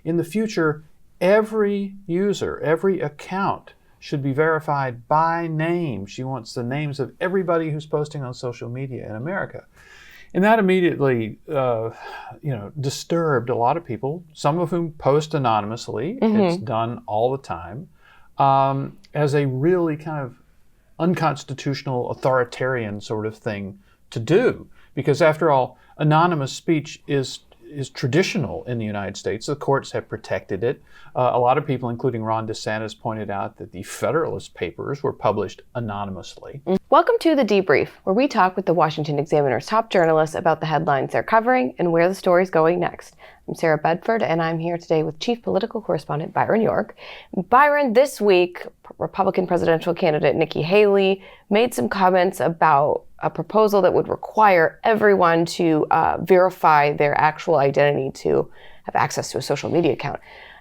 in the future, every user, every account should be verified by name. She wants the names of everybody who's posting on social media in America. And that immediately, disturbed a lot of people, some of whom post anonymously. It's done all the time, as a really kind of unconstitutional, authoritarian sort of thing to do. Because after all, anonymous speech is traditional in the United States. The courts have protected it. A lot of people, including Ron DeSantis, pointed out that the Federalist Papers were published anonymously. Welcome to The Debrief, where we talk with the Washington Examiner's top journalists about the headlines they're covering and where the story's going next. I'm Sarah Bedford, and I'm here today with Chief Political Correspondent Byron York. Byron, this week, Republican presidential candidate Nikki Haley made some comments about a proposal that would require everyone to verify their actual identity to have access to a social media account.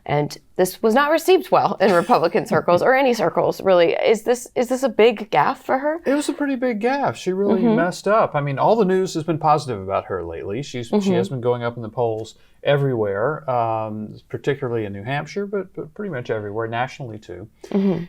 And this was not received well in Republican circles, or any circles, really. Is this a big gaffe for her? It was a pretty big gaffe. She really messed up. I mean, all the news has been positive about her lately. She has been going up in the polls everywhere, particularly in New Hampshire, but pretty much everywhere, nationally too.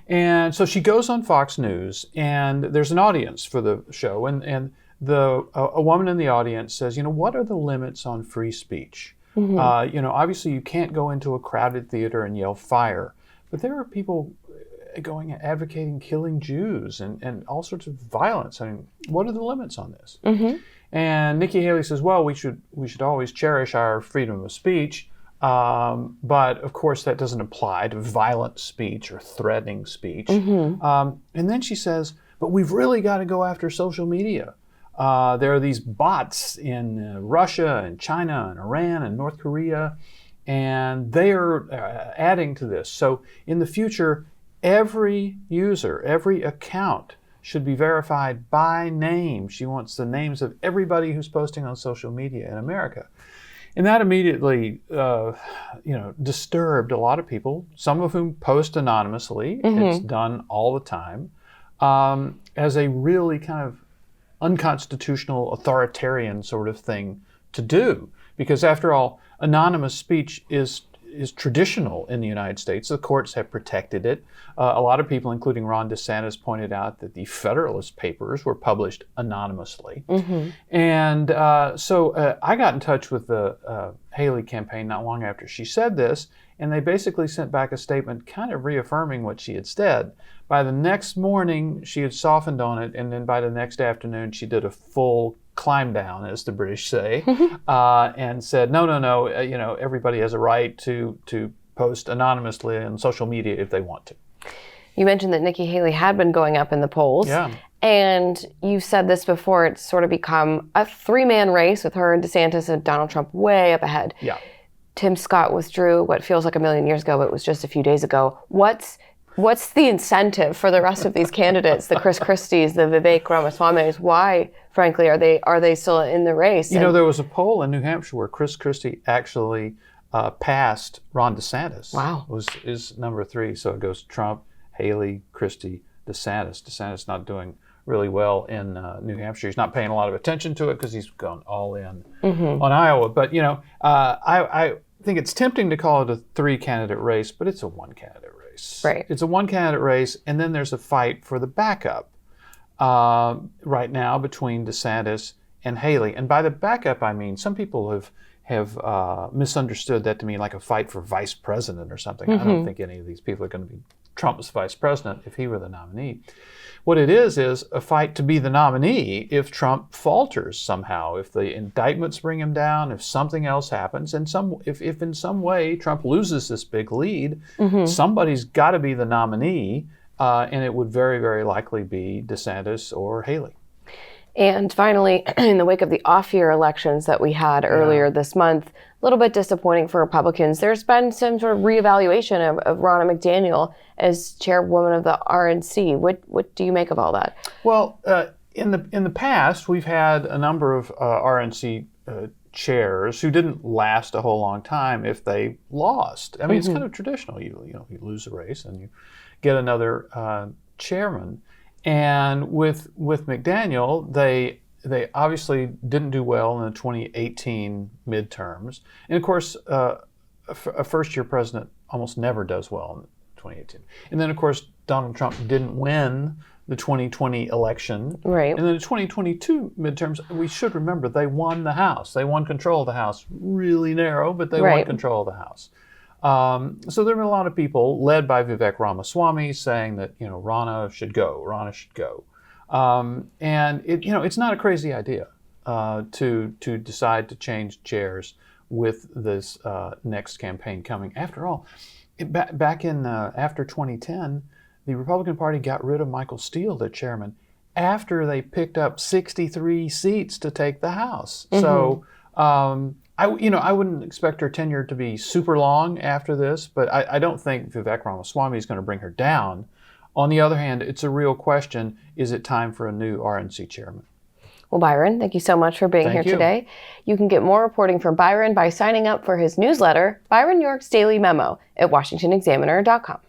And so she goes on Fox News, and there's an audience for the show, and a woman in the audience says, what are the limits on free speech? Obviously you can't go into a crowded theater and yell fire, but there are people advocating killing Jews and all sorts of violence. I mean, what are the limits on this? And Nikki Haley says, well, we should always cherish our freedom of speech, but of course that doesn't apply to violent speech or threatening speech. And then she says, but we've really got to go after social media. There are these bots in Russia and China and Iran and North Korea, and they are adding to this. So in the future, every user, every account should be verified by name. She wants the names of everybody who's posting on social media in America. And that immediately, disturbed a lot of people, some of whom post anonymously. It's done all the time, as a really kind of unconstitutional, authoritarian sort of thing to do. Because after all, anonymous speech is traditional in the United States. The courts have protected it. A lot of people, including Ron DeSantis, pointed out that the Federalist Papers were published anonymously. And so I got in touch with the Haley campaign not long after she said this, and they basically sent back a statement kind of reaffirming what she had said. By the next morning, she had softened on it, and then by the next afternoon, she did a full climb down, as the British say, and said, no, everybody has a right to post anonymously on social media if they want to. You mentioned that Nikki Haley had been going up in the polls. Yeah. And you said this before, it's sort of become a three-man race with her and DeSantis and Donald Trump way up ahead. Yeah. Tim Scott withdrew what feels like a million years ago, but it was just a few days ago. What's the incentive for the rest of these candidates, the Chris Christies, the Vivek Ramaswamis? Why, frankly, are they still in the race? There was a poll in New Hampshire where Chris Christie actually passed Ron DeSantis. Wow. Is number 3. So it goes Trump, Haley, Christie, DeSantis. DeSantis not doing really well in New Hampshire. He's not paying a lot of attention to it because he's gone all in on Iowa. But, I think it's tempting to call it a 3-candidate race, but it's a 1-candidate race. Right. It's a 1-candidate race, and then there's a fight for the backup right now between DeSantis and Haley. And by the backup, I mean some people have misunderstood that to mean like a fight for vice president or something. I don't think any of these people are going to be Trump's vice president if he were the nominee. What it is a fight to be the nominee if Trump falters somehow, if the indictments bring him down, if something else happens, and if in some way Trump loses this big lead, somebody's got to be the nominee, and it would very, very likely be DeSantis or Haley. And finally, in the wake of the off-year elections that we had earlier this month, a little bit disappointing for Republicans. There's been some sort of reevaluation of Ronna McDaniel as chairwoman of the RNC. What do you make of all that? Well, in the past, we've had a number of RNC chairs who didn't last a whole long time if they lost. I mean, it's kind of traditional. You lose a race and you get another chairman. And with McDaniel, they obviously didn't do well in the 2018 midterms. And of course, a first-year president almost never does well in 2018. And then, of course, Donald Trump didn't win the 2020 election. Right. And then the 2022 midterms, we should remember, they won the House. They won control of the House. Really narrow, but they won control of the House. So there were a lot of people, led by Vivek Ramaswamy, saying that, Rana should go. Rana should go. And it's not a crazy idea to decide to change chairs with this next campaign coming. After all, back in after 2010, the Republican Party got rid of Michael Steele, their chairman, after they picked up 63 seats to take the House. So I wouldn't expect her tenure to be super long after this, but I don't think Vivek Ramaswamy is going to bring her down. On the other hand, it's a real question: is it time for a new RNC chairman? Well, Byron, thank you so much for being here today. You can get more reporting from Byron by signing up for his newsletter, Byron York's Daily Memo, at washingtonexaminer.com.